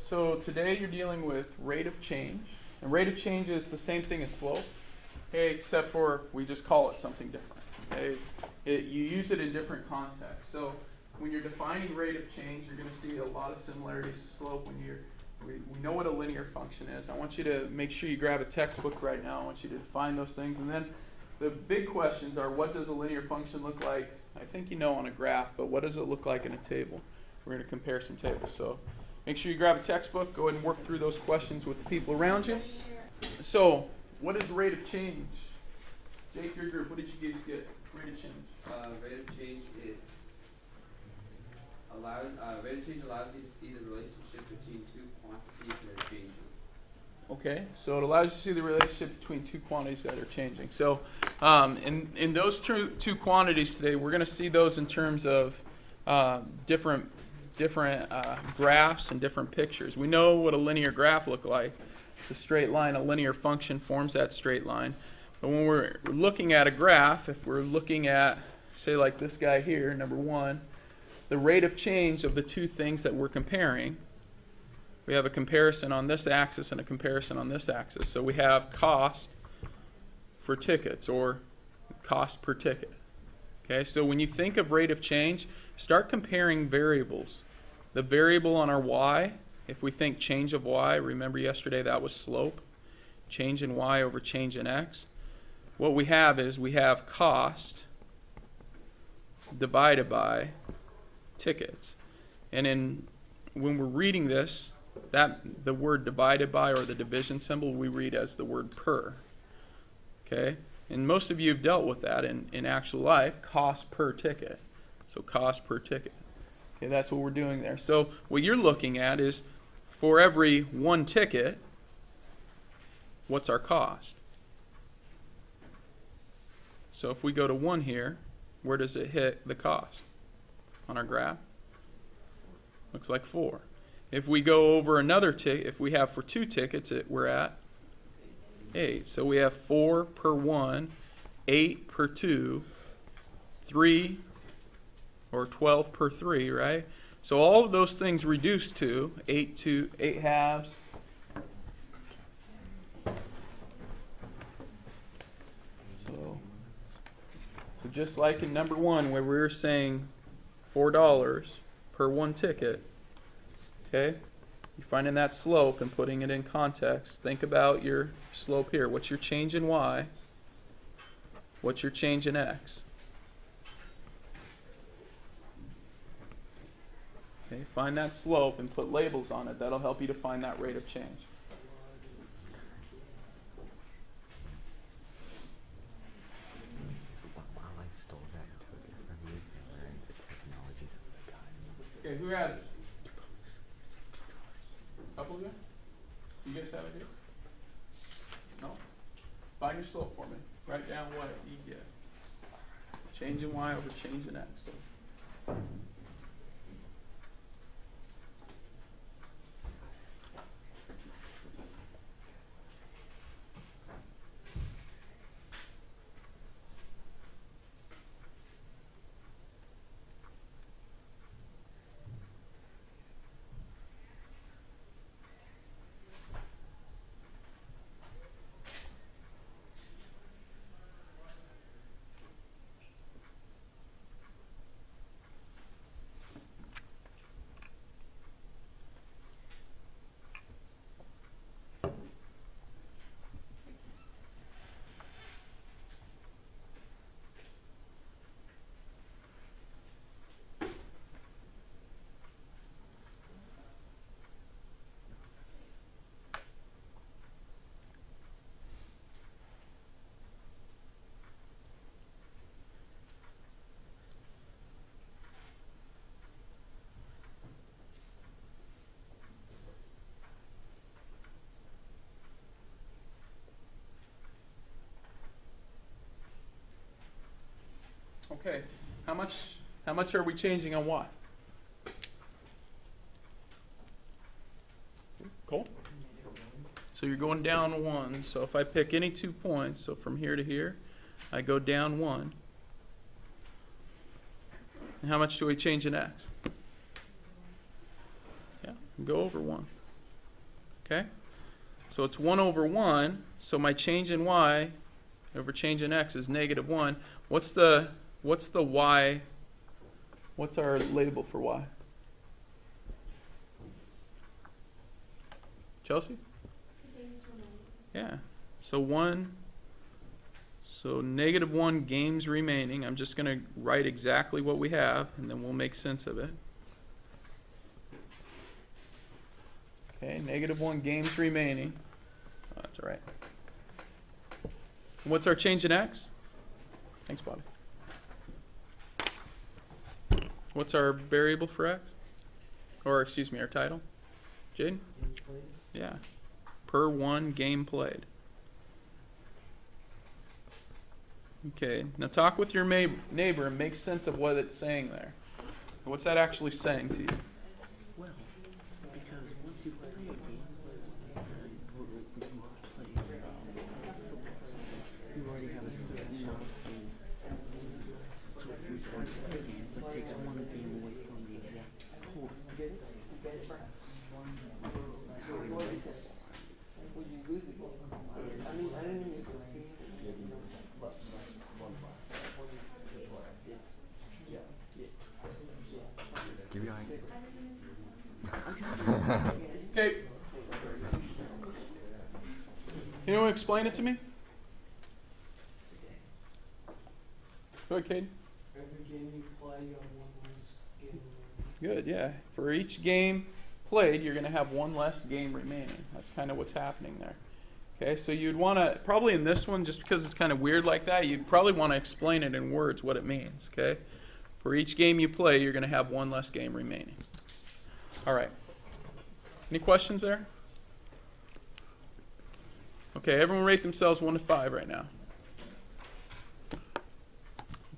So today you're dealing with rate of change. And rate of change is the same thing as slope, okay, except for we just call it something different. Okay? You use it in different contexts. So when you're defining rate of change, you're going to see a lot of similarities to slope when we know what a linear function is. I want you to make sure you grab a textbook right now. I want you to define those things. And then the big questions are, what does a linear function look like? I think you know on a graph, but what does it look like in a table? We're going to compare some tables. So make sure you grab a textbook. Go ahead and work through those questions with the people around you. So what is rate of change? Jake, your group, what did you guys get? Rate of change. Rate of change allows you to see the relationship between two quantities that are changing. Okay, so it allows you to see the relationship between two quantities that are changing. So in those two quantities today, we're going to see those in terms of different graphs and different pictures. We know what a linear graph looks like. It's a straight line. A linear function forms that straight line. But when we're looking at a graph, if we're looking at, say, like this guy here, number 1, the rate of change of the two things that we're comparing, we have a comparison on this axis and a comparison on this axis. So we have cost for tickets, or cost per ticket. Okay, so when you think of rate of change, start comparing variables. The variable on our y, if we think change of y, remember yesterday that was slope, change in y over change in x. What we have is we have cost divided by tickets. And when we're reading this, the word divided by, or the division symbol, we read as the word per. Okay? And most of you have dealt with that in actual life, cost per ticket. So cost per ticket. Okay, that's what we're doing there. So what you're looking at is, for every one ticket, what's our cost? So if we go to 1 here, where does it hit the cost on our graph? Looks like 4. If we go over another ticket, if we have for 2 tickets, we're at 8. So we have 4 per 1, 8 per 2, 3, or 12 per 3, right? So all of those things reduce to 8 halves. So just like in number 1, where we were saying $4 per 1 ticket, okay? You're finding that slope and putting it in context. Think about your slope here. What's your change in y? What's your change in x? Okay, find that slope and put labels on it. That'll help you to find that rate of change. Okay, who has it? A couple of you? You guys have it here? No? Find your slope for me. Write down what you get. Change in y over change in x. Okay, how much are we changing on y? Cool. So you're going down 1. So if I pick any 2 points, so from here to here, I go down 1. And how much do we change in x? Yeah, go over 1. Okay? So it's 1 over 1. So my change in y over change in x is -1. What's the y? What's our label for y? Chelsea? Yeah. So -1 games remaining. I'm just going to write exactly what we have, and then we'll make sense of it. Okay, -1 games remaining. Oh, that's all right. What's our change in x? Thanks, Bobby. What's our variable for x? Or, excuse me, our title? Jaden? Yeah. Per 1 game played. Okay, now talk with your neighbor and make sense of what it's saying there. What's that actually saying to you? Well, because once you play a game, you already have a certain amount of games. So if you play 3 games, that takes 1 game away from the exact total. Keep going. Okay. Can anyone explain it to me? Go ahead, Caden. Every game you play, you have one less game. Good, yeah. For each game played, you're going to have 1 less game remaining. That's kind of what's happening there. Okay, so you'd want to, probably in this one, just because it's kind of weird like that, you'd probably want to explain it in words what it means, okay? For each game you play, you're going to have 1 less game remaining. All right. Any questions there? Okay, everyone rate themselves 1 to 5 right now.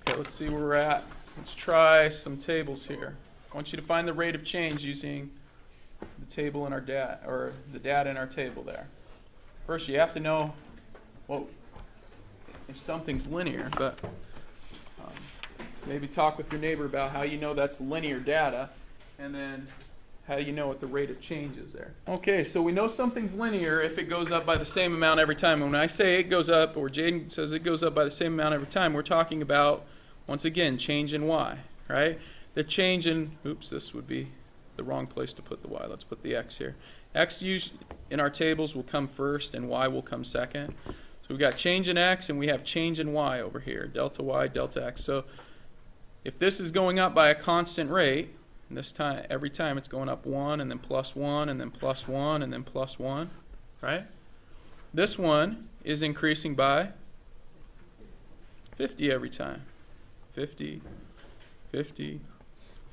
Okay, let's see where we're at. Let's try some tables here. I want you to find the rate of change using the table in our data, or the data in our table there. First, you have to know, well, if something's linear, but maybe talk with your neighbor about how you know that's linear data, and then how do you know what the rate of change is there. Okay, so we know something's linear if it goes up by the same amount every time. And when I say it goes up, or Jaden says it goes up by the same amount every time, we're talking about, once again, change in y, right? The change in, oops, this would be the wrong place to put the y. Let's put the x here. X usually in our tables will come first, and y will come second. So we've got change in x, and we have change in y over here, delta y, delta x. So if this is going up by a constant rate, and this time, every time it's going up 1, and then +1, and then +1, and then +1, right? This one is increasing by 50 every time. 50, 50,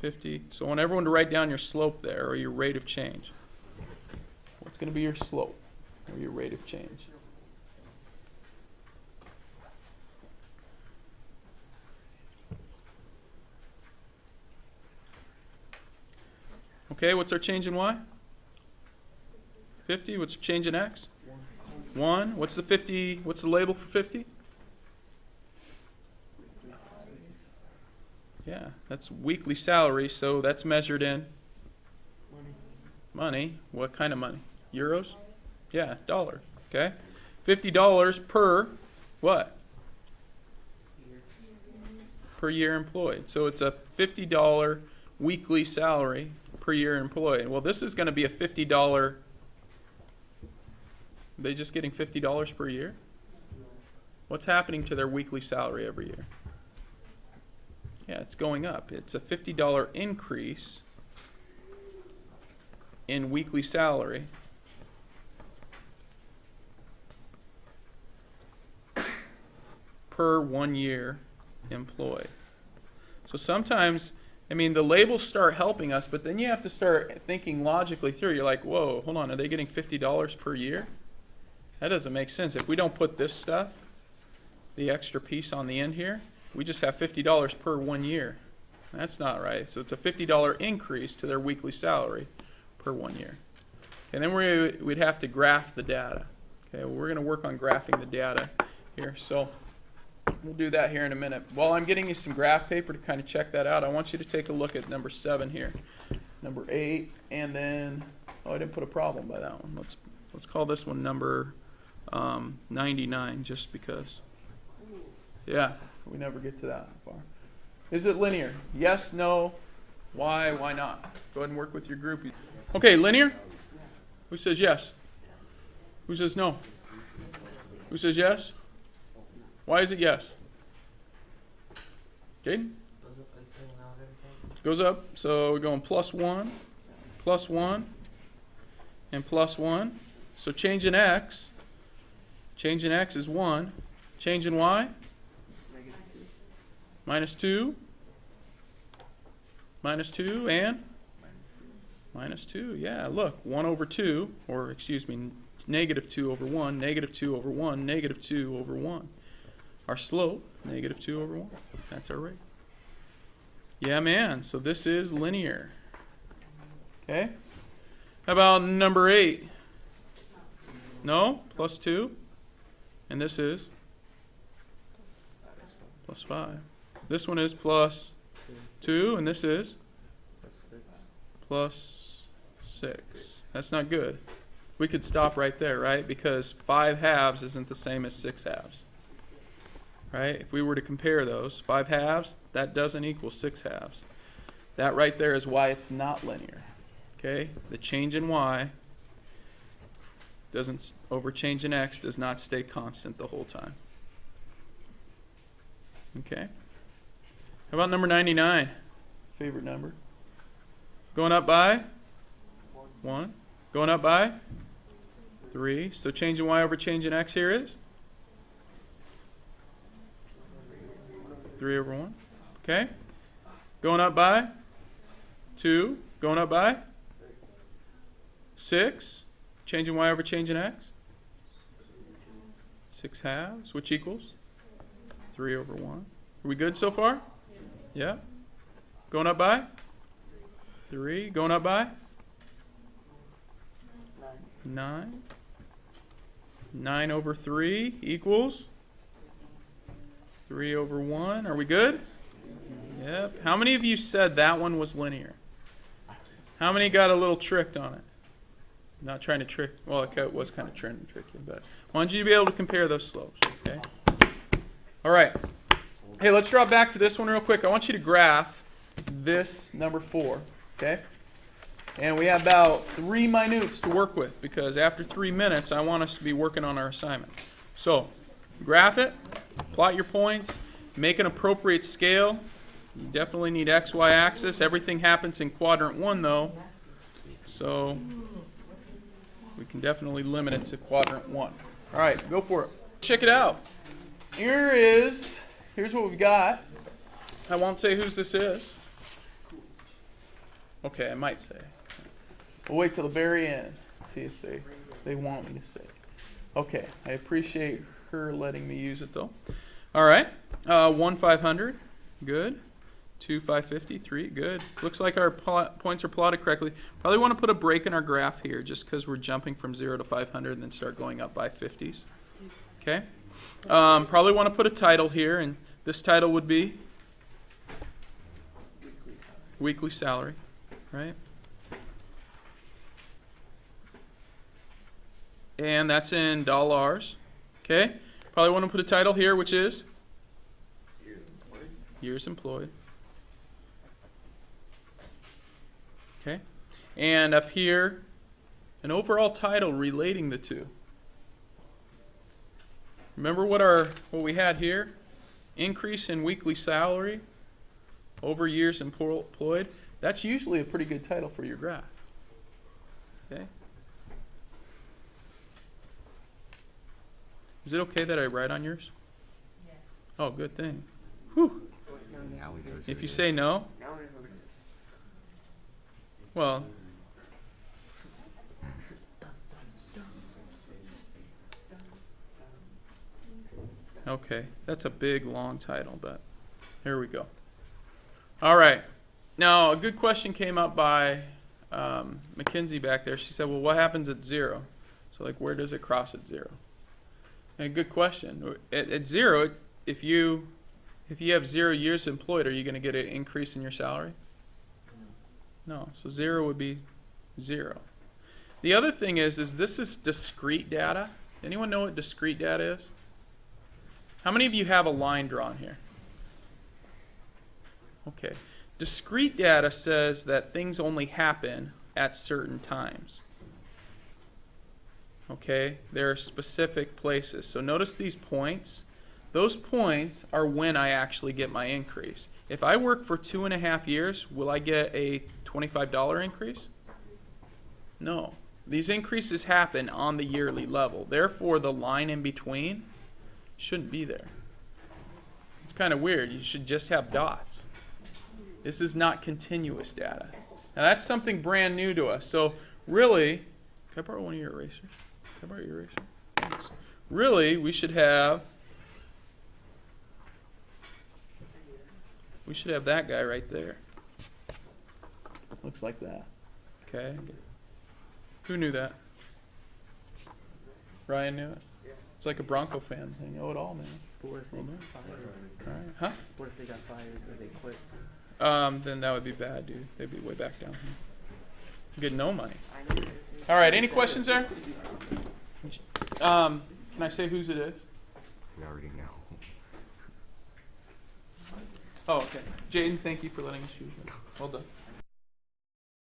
50. So I want everyone to write down your slope there, or your rate of change. What's going to be your slope, or your rate of change? Okay, what's our change in y? 50. What's our change in x? 1. What's the 50? What's the label for 50? Yeah, that's weekly salary, so that's measured in money. What kind of money? Euros? Yeah, dollar. Okay. $50 per what? Per year employed. So it's a $50 weekly salary per year employed. Well, this is going to be a $50. Are they just getting $50 per year? What's happening to their weekly salary every year? Yeah, it's going up. It's a $50 increase in weekly salary per 1 year employed. So sometimes, I mean, the labels start helping us, but then you have to start thinking logically through. You're like, whoa, hold on, are they getting $50 per year? That doesn't make sense. If we don't put this stuff, the extra piece on the end here, we just have $50 per 1 year. That's not right. So it's a $50 increase to their weekly salary per 1 year. And then we'd have to graph the data. Okay, well, we're going to work on graphing the data here. So we'll do that here in a minute. While I'm getting you some graph paper to kind of check that out, I want you to take a look at number 7 here. Number 8, and then, Oh, I didn't put a problem by that one. Let's call this one number 99, just because. Yeah, we never get to that far. Is it linear? Yes, no, why not? Go ahead and work with your group. Okay, linear? Who says yes? Who says no? Who says yes? Why is it yes? Jaden? Goes up, so we're going +1, +1, and +1. So change in x is 1. Change in y? -2, -2, and -2. Yeah, look, 1 over 2, or excuse me, -2 over 1, -2 over 1, -2 over 1. Our slope, -2 over 1. That's our rate. Yeah, man, so this is linear. Okay? How about number 8? No? +2. And this is? +5. This one is +2, and this is? +6. That's not good. We could stop right there, right? Because 5 halves isn't the same as 6 halves. Right? If we were to compare those, 5 halves, that doesn't equal 6 halves. That right there is why it's not linear. Okay? The change in y doesn't, over change in x, does not stay constant the whole time. Okay? How about number 99? Favorite number. Going up by 1. Going up by 3. So change in y over change in x here is 3 over 1. Okay? Going up by 2. Going up by 6. Change in y over change in x. 6 halves, which equals 3 over 1. Are we good so far? Yeah. Going up by 3. Going up by 9. 9 over 3 equals 3 over 1. Are we good? Yep. How many of you said that one was linear? How many got a little tricked on it? Not trying to trick. Well, it was kind of trying to trick you, but I want you to be able to compare those slopes. Okay. All right. Hey, let's drop back to this one real quick. I want you to graph this number 4. Okay. And we have about 3 minutes to work with, because after 3 minutes, I want us to be working on our assignment. So, graph it, plot your points, make an appropriate scale. You definitely need x, y axis. Everything happens in quadrant 1 though, so we can definitely limit it to quadrant 1. All right, go for it. Check it out. Here's what we've got. I won't say whose this is. Okay, I might say. We'll wait till the very end, see if they want me to say. Okay, I appreciate her letting me use it though. All right, 1 500, good. 2 550, 3, good. Looks like our points are plotted correctly. Probably want to put a break in our graph here, just because we're jumping from 0 to 500 and then start going up by 50s. Okay. Probably want to put a title here, and this title would be weekly salary, right? And that's in dollars. Okay. Probably want to put a title here, which is years employed. Okay. And up here, an overall title relating the two. Remember what we had here? Increase in weekly salary over years employed. That's usually a pretty good title for your graph. Okay. Is it okay that I write on yours? Yeah. Oh, good thing. Whew. If you say no, well, okay, that's a big, long title, but here we go. All right. Now, a good question came up by Mackenzie back there. She said, well, what happens at 0? So, like, where does it cross at 0? And good question. At 0, if you have 0 years employed, are you going to get an increase in your salary? No. So 0 would be 0. The other thing is this is discrete data. Anyone know what discrete data is? How many of you have a line drawn here? Okay. Discrete data says that things only happen at certain times. Okay? There are specific places. So notice these points. Those points are when I actually get my increase. If I work for 2.5 years, will I get a $25 increase? No. These increases happen on the yearly level. Therefore, the line in between shouldn't be there. It's kind of weird. You should just have dots. This is not continuous data. Now, that's something brand new to us. So, really, can I borrow one of your erasers? Can I borrow your eraser? Thanks. Really, we should have that guy right there. Looks like that. Okay. Who knew that? Ryan knew it? It's like a Bronco fan. They know it all, man. But what if they got fired? All right. Huh? What if they got fired or they quit? Then that would be bad, dude. They'd be way back down here. Get no money. All right. Any questions there? Can I say whose it is? We already know. Oh, okay. Jaden, thank you for letting us use it. Well done.